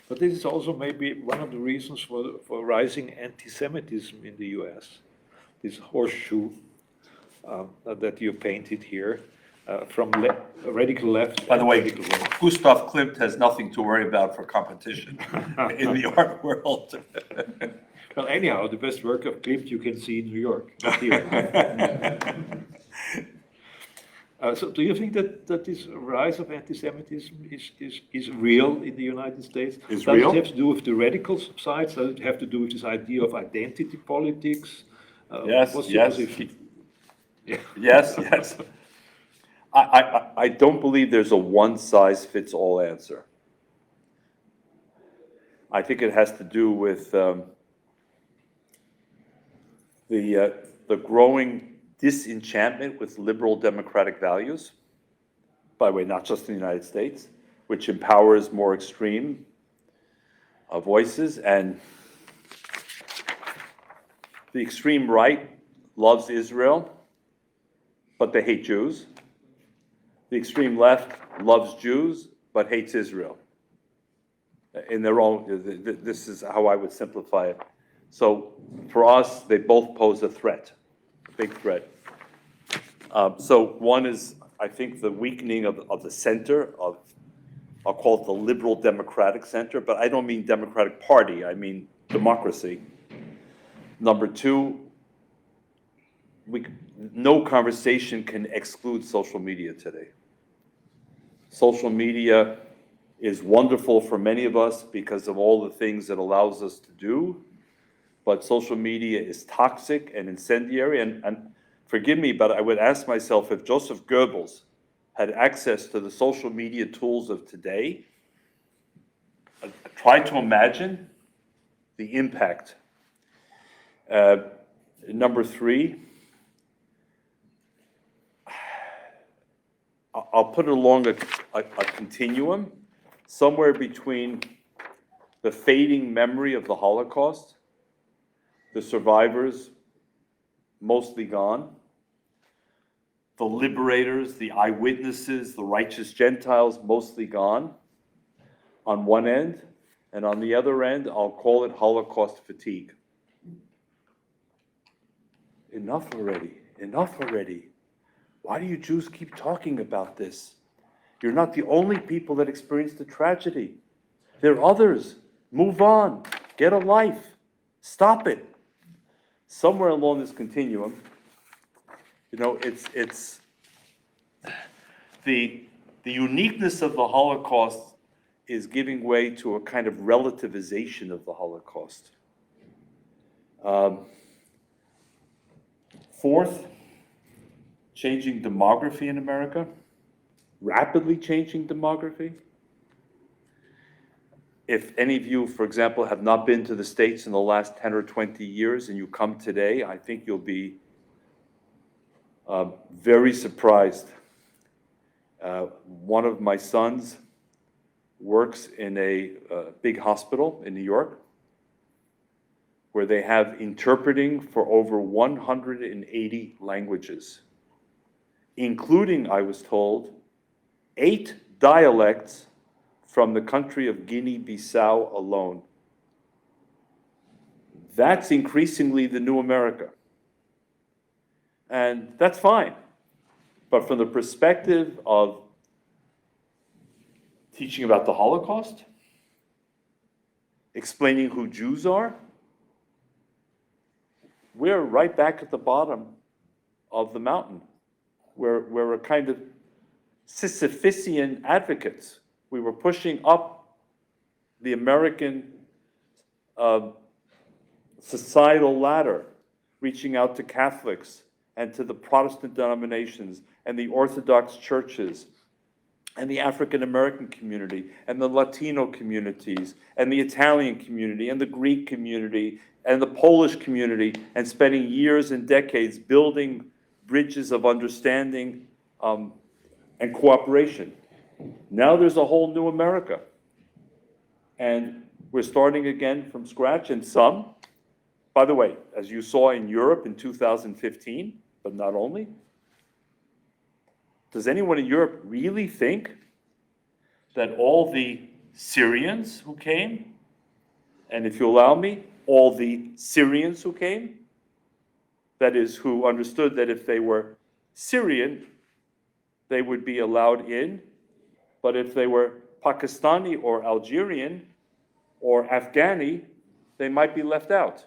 But this is also maybe one of the reasons for rising anti-Semitism in the US. This horseshoe that you painted here from radical left. By the way, radical right. Gustav Klimt has nothing to worry about for competition in the art world. Well, anyhow, the best work of Klimt you can see in New York, not here. So do you think that this rise of anti-Semitism is real in the United States? Is Does real? it have to do with the radical sides? Does it have to do with this idea of identity politics? Yes, What's your yes. position? Yeah. Yes, yes. I don't believe there's a one-size-fits-all answer. I think it has to do with the growing disenchantment with liberal democratic values, by the way, not just in the United States, which empowers more extreme voices. And the extreme right loves Israel, but they hate Jews. The extreme left loves Jews, but hates Israel. In their own, this is how I would simplify it. So for us, they both pose a threat, a big threat. So one is, I think, the weakening of the center of, I'll call it the liberal democratic center, but I don't mean Democratic Party, I mean democracy. Number two, no conversation can exclude social media today. Social media is wonderful for many of us because of all the things it allows us to do, but social media is toxic and incendiary, and forgive me, but I would ask myself if Joseph Goebbels had access to the social media tools of today, try to imagine the impact. Number three, I'll put it along a continuum, somewhere between the fading memory of the Holocaust, the survivors mostly gone, the liberators, the eyewitnesses, the righteous Gentiles mostly gone on one end, and on the other end, I'll call it Holocaust fatigue. Enough already, enough already. Why do you Jews keep talking about this? You're not the only people that experienced the tragedy. There are others. Move on. Get a life. Stop it. Somewhere along this continuum, you know, it's the uniqueness of the Holocaust is giving way to a kind of relativization of the Holocaust. Fourth, changing demography in America, rapidly changing demography. If any of you, for example, have not been to the States in the last 10 or 20 years and you come today, I think you'll be very surprised. One of my sons works in a big hospital in New York where they have interpreting for over 180 languages, including, I was told, 8 dialects from the country of Guinea-Bissau alone. That's increasingly the new America. And that's fine. But from the perspective of teaching about the Holocaust, explaining who Jews are, we're right back at the bottom of the mountain. We're a kind of Sisyphean advocates. We were pushing up the American societal ladder, reaching out to Catholics and to the Protestant denominations and the Orthodox churches and the African American community and the Latino communities and the Italian community and the Greek community and the Polish community, and spending years and decades building bridges of understanding and cooperation. Now there's a whole new America. And we're starting again from scratch, and some, by the way, as you saw in Europe in 2015, but not only, does anyone in Europe really think that all the Syrians who came, and if you allow me, all the Syrians who came, that is, who understood that if they were Syrian, they would be allowed in, but if they were Pakistani or Algerian or Afghani, they might be left out?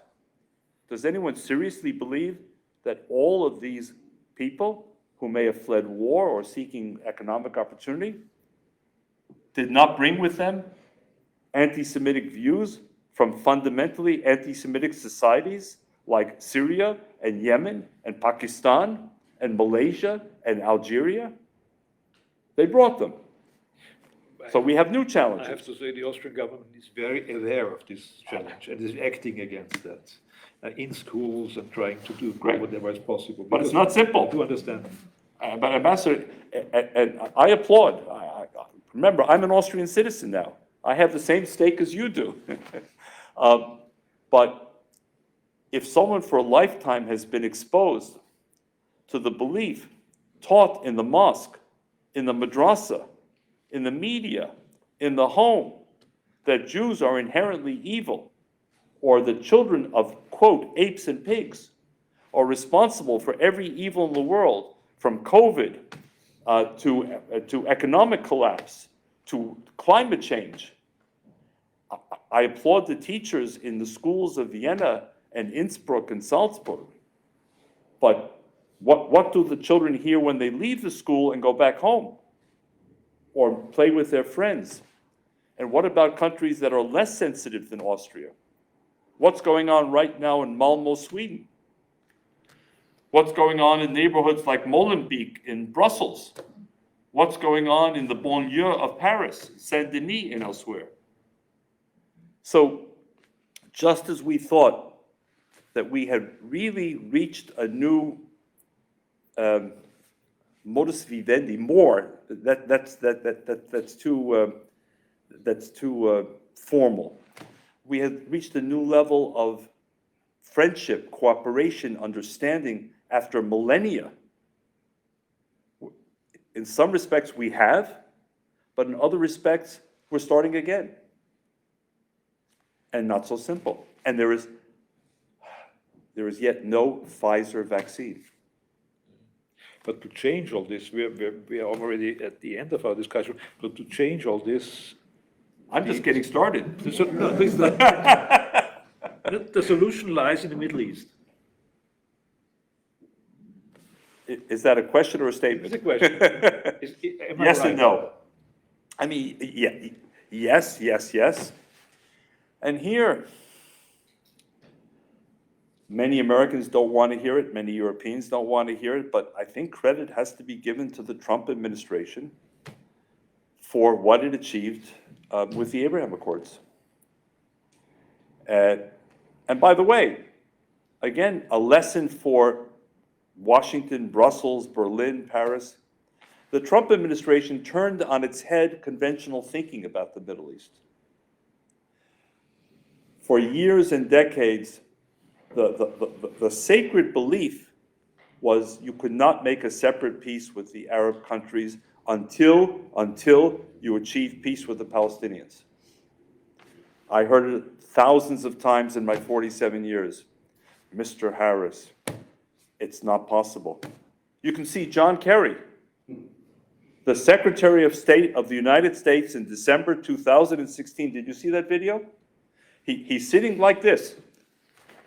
Does anyone seriously believe that all of these people who may have fled war or seeking economic opportunity did not bring with them anti-Semitic views from fundamentally anti-Semitic societies like Syria and Yemen and Pakistan and Malaysia and Algeria? They brought them. So we have new challenges. I have to say the Austrian government is very aware of this challenge and is acting against that in schools and trying to do whatever is possible. But it's not simple. To understand. But Ambassador, and I applaud. Remember, I'm an Austrian citizen now. I have the same stake as you do. But if someone for a lifetime has been exposed to the belief taught in the mosque, in the madrasa, in the media, in the home, that Jews are inherently evil, or the children of, quote, apes and pigs, are responsible for every evil in the world, from COVID to economic collapse, to climate change. I applaud the teachers in the schools of Vienna and Innsbruck and Salzburg. But what do the children hear when they leave the school and go back home or play with their friends? And what about countries that are less sensitive than Austria? What's going on right now in Malmö, Sweden? What's going on in neighborhoods like Molenbeek in Brussels? What's going on in the banlieue of Paris, Saint-Denis and elsewhere? So just as we thought that we had really reached a new modus vivendi, more, that's too formal. We had reached a new level of friendship, cooperation, understanding after millennia. In some respects we have, but in other respects we're starting again. And not so simple. And there is yet no Pfizer vaccine. But to change all this, we are already at the end of our discussion, but to change all this... I'm just getting started. The solution lies in the Middle East. Is that a question or a statement? It's a question. Am I Yes right? and no. I mean, yeah, yes. And here, many Americans don't want to hear it, many Europeans don't want to hear it, but I think credit has to be given to the Trump administration for what it achieved with the Abraham Accords. And by the way, again, a lesson for Washington, Brussels, Berlin, Paris. The Trump administration turned on its head conventional thinking about the Middle East. For years and decades, the sacred belief was you could not make a separate peace with the Arab countries until you achieve peace with the Palestinians. I heard it thousands of times in my 47 years. Mr. Harris, it's not possible. You can see John Kerry, the Secretary of State of the United States in December 2016. Did you see that video? He's sitting like this,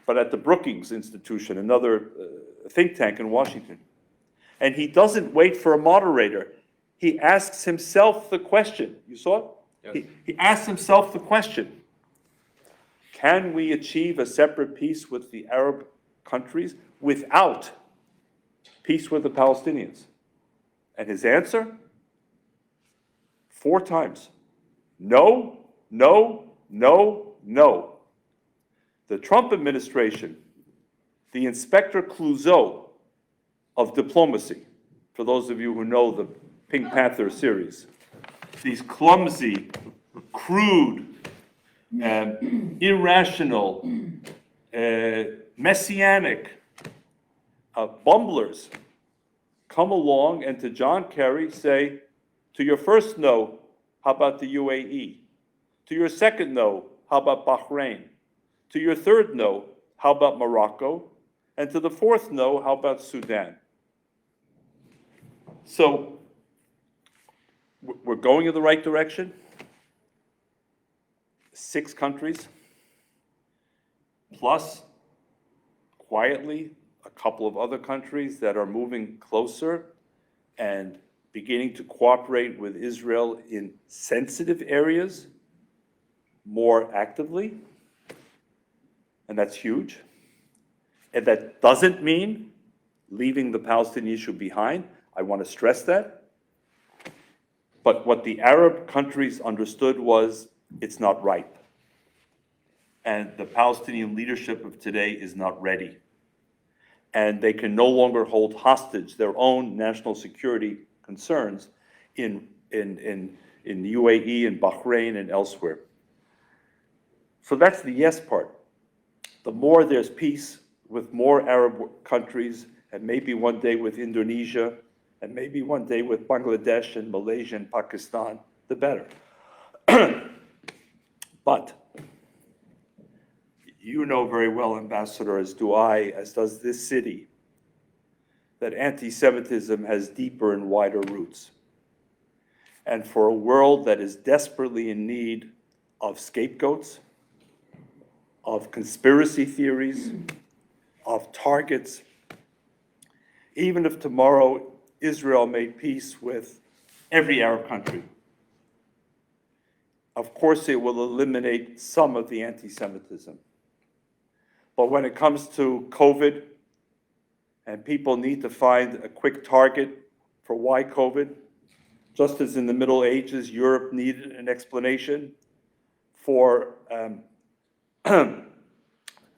but at the Brookings Institution, another think tank in Washington. And he doesn't wait for a moderator. He asks himself the question. You saw it? Yes. He asks himself the question, can we achieve a separate peace with the Arab countries without peace with the Palestinians? And his answer? 4 times. No, no, no, no. The Trump administration, the Inspector Clouseau of diplomacy, for those of you who know the Pink Panther series, these clumsy, crude, irrational, messianic bumblers come along and to John Kerry say, to your first no, how about the UAE? To your second no, how about Bahrain? To your third no, how about Morocco? And to the fourth no, how about Sudan? So we're going in the right direction. 6 countries, plus quietly a couple of other countries that are moving closer and beginning to cooperate with Israel in sensitive areas more actively. And that's huge. And that doesn't mean leaving the Palestinian issue behind. I want to stress that. But what the Arab countries understood was it's not ripe. And the Palestinian leadership of today is not ready. And they can no longer hold hostage their own national security concerns in the UAE and Bahrain and elsewhere. So that's the yes part. The more there's peace with more Arab countries, and maybe one day with Indonesia, and maybe one day with Bangladesh and Malaysia and Pakistan, the better. But you know very well, Ambassador, as do I, as does this city, that anti-Semitism has deeper and wider roots. And for a world that is desperately in need of scapegoats, of conspiracy theories, of targets, even if tomorrow Israel made peace with every Arab country, of course it will eliminate some of the anti-Semitism. But when it comes to COVID, and people need to find a quick target for why COVID, just as in the Middle Ages, Europe needed an explanation for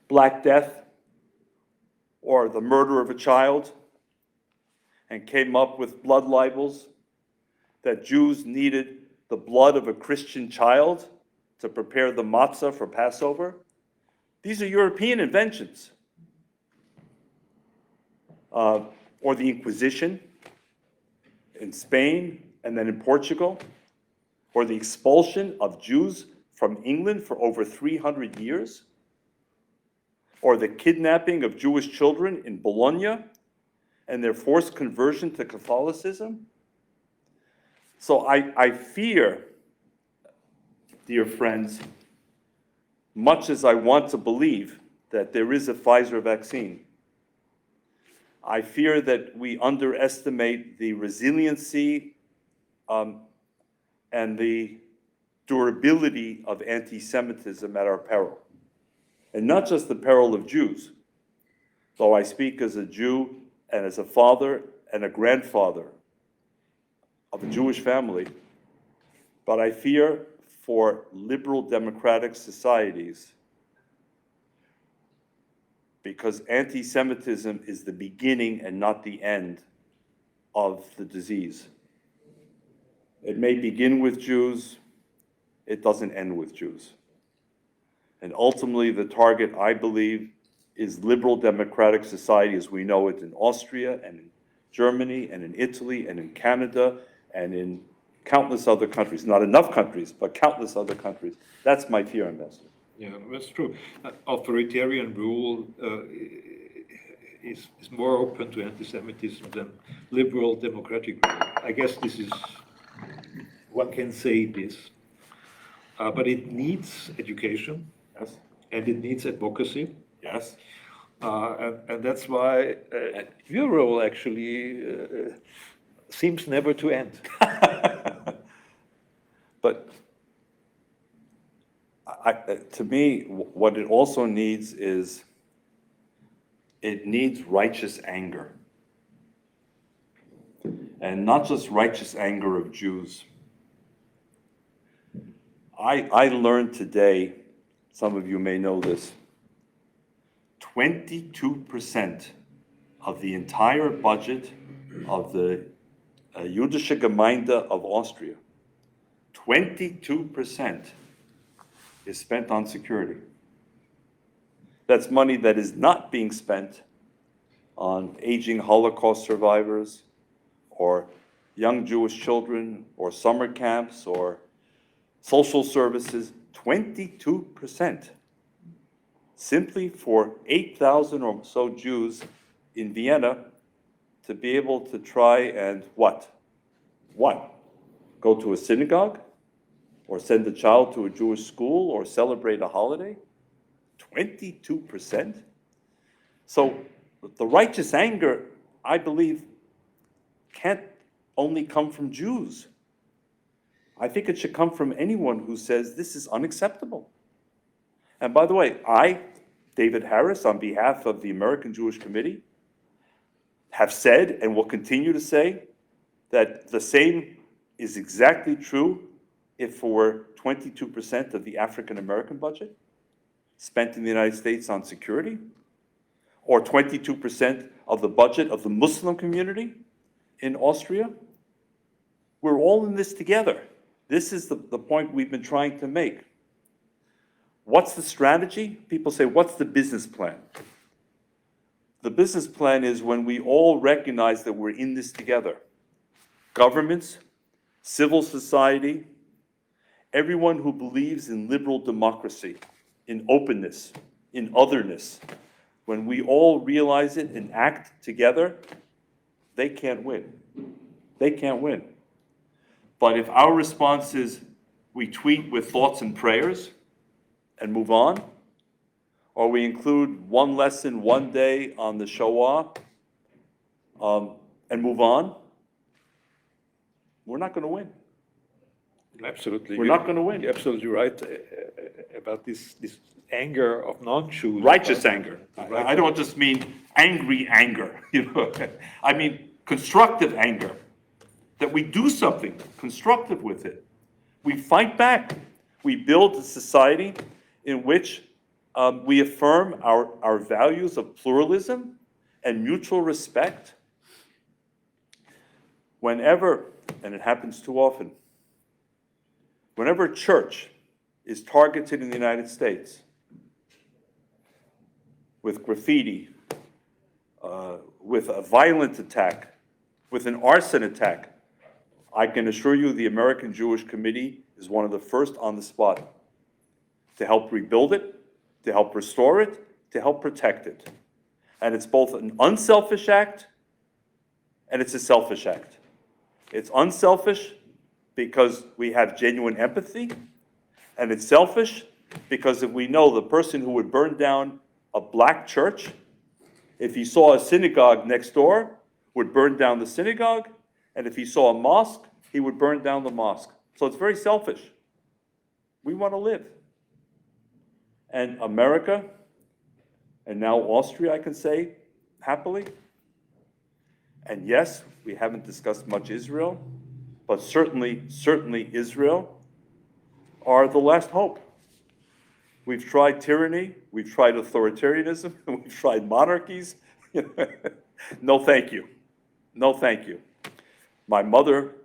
Black Death or the murder of a child, and came up with blood libels, that Jews needed the blood of a Christian child to prepare the matzah for Passover. These are European inventions. Or the Inquisition in Spain and then in Portugal, or the expulsion of Jews from England for over 300 years, or the kidnapping of Jewish children in Bologna and their forced conversion to Catholicism. So I fear, dear friends, much as I want to believe that there is a Pfizer vaccine, I fear that we underestimate the resiliency and the durability of anti-Semitism at our peril. And not just the peril of Jews, though I speak as a Jew and as a father and a grandfather of a Jewish family, but I fear for liberal democratic societies, because anti-Semitism is the beginning and not the end of the disease. It may begin with Jews, it doesn't end with Jews. And ultimately, the target, I believe, is liberal democratic society as we know it in Austria and in Germany and in Italy and in Canada and in countless other countries. Not enough countries, but countless other countries. That's my fear, Ambassador. Yeah, that's true. Authoritarian rule is more open to anti-Semitism than liberal democratic rule. I guess this is, one can say this, but it needs education, Yes, and it needs advocacy. yes. And that's why your role actually seems never to end. But to me, what it also needs is, it needs righteous anger. And not just righteous anger of Jews. I learned today, some of you may know this, 22% of the entire budget of the Jüdische Gemeinde of Austria, 22% is spent on security. That's money that is not being spent on aging Holocaust survivors, or young Jewish children, or summer camps, or social services. 22%. Simply for 8,000 or so Jews in Vienna to be able to try and what? What? Go to a synagogue? Or send a child to a Jewish school? Or celebrate a holiday? 22%? So the righteous anger, I believe, can't only come from Jews. I think it should come from anyone who says this is unacceptable. And by the way, I, David Harris, on behalf of the American Jewish Committee, have said and will continue to say that the same is exactly true if for 22% of the African American budget spent in the United States on security, or 22% of the budget of the Muslim community in Austria. We're all in this together. This is the point we've been trying to make. What's the strategy? People say, what's the business plan? The business plan is when we all recognize that we're in this together. Governments, civil society, everyone who believes in liberal democracy, in openness, in otherness. When we all realize it and act together, they can't win. They can't win. But if our response is we tweet with thoughts and prayers and move on, or we include one lesson one day on the Shoah and move on, we're not going to win. Absolutely. We're not going to win. You're absolutely right about this anger of non-Jews. Righteous anger. I don't just mean angry anger. I mean constructive anger. That we do something constructive with it. We fight back. We build a society in which we affirm our values of pluralism and mutual respect. Whenever, and it happens too often, whenever a church is targeted in the United States with graffiti, with a violent attack, with an arson attack, I can assure you the American Jewish Committee is one of the first on the spot to help rebuild it, to help restore it, to help protect it. And it's both an unselfish act and it's a selfish act. It's unselfish because we have genuine empathy, and it's selfish because if we know the person who would burn down a black church, if he saw a synagogue next door, would burn down the synagogue, and if he saw a mosque, he would burn down the mosque. So it's very selfish. We want to live. And America, and now Austria, I can say, happily. And yes, we haven't discussed much Israel, but certainly Israel are the last hope. We've tried tyranny, we've tried authoritarianism, we've tried monarchies. No, thank you. No, thank you. My mother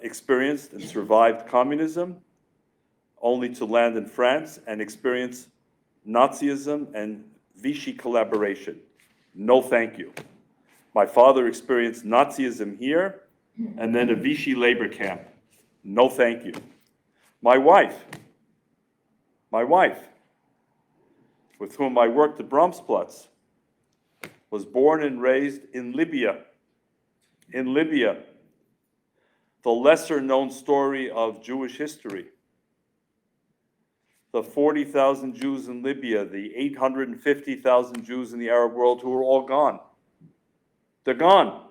experienced and survived communism, only to land in France and experience Nazism and Vichy collaboration. No, thank you. My father experienced Nazism here and then a Vichy labor camp. No, thank you. My wife, with whom I worked at Bromsplatz, was born and raised in Libya. In Libya, the lesser known story of Jewish history. the 40,000 Jews in Libya, the 850,000 Jews in the Arab world who are all gone. They're gone.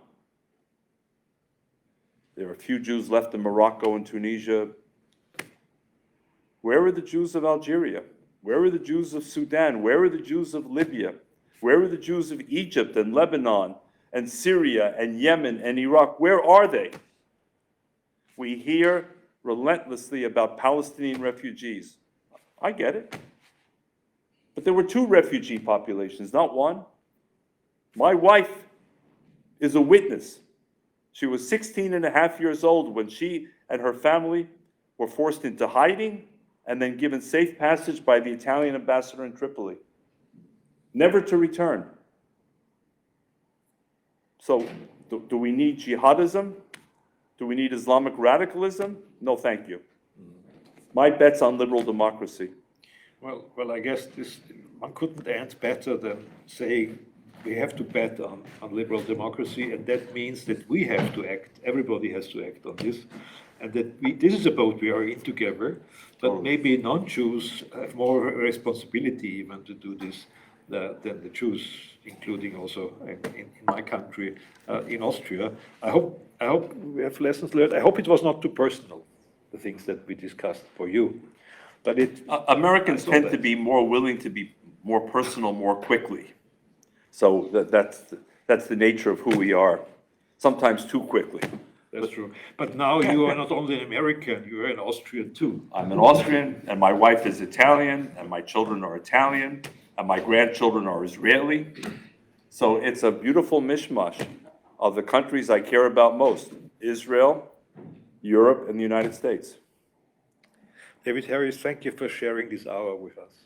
There are a few Jews left in Morocco and Tunisia. Where are the Jews of Algeria? Where are the Jews of Sudan? Where are the Jews of Libya? Where are the Jews of Egypt and Lebanon and Syria and Yemen and Iraq? Where are they? We hear relentlessly about Palestinian refugees. I get it. But there were 2 refugee populations, not one. My wife is a witness. She was 16 and a half years old when she and her family were forced into hiding and then given safe passage by the Italian ambassador in Tripoli, never to return. So, do we need jihadism? Do we need Islamic radicalism? No, thank you. My bet's on liberal democracy. Well, I guess one couldn't end better than saying we have to bet on liberal democracy, and that means that we have to act. Everybody has to act on this, and that this is a boat we are in together. But maybe non-Jews have more responsibility even to do this than the Jews, including also in my country, in Austria. I hope we have lessons learned. I hope it was not too personal, the things that we discussed for you. But Americans tend to be more willing to be more personal more quickly. So that's the nature of who we are, sometimes too quickly. That's true. But now you are not only an American, you are an Austrian too. I'm an Austrian, and my wife is Italian, and my children are Italian, and my grandchildren are Israeli. So it's a beautiful mishmash of the countries I care about most: Israel, Europe, and the United States. David Harris, thank you for sharing this hour with us.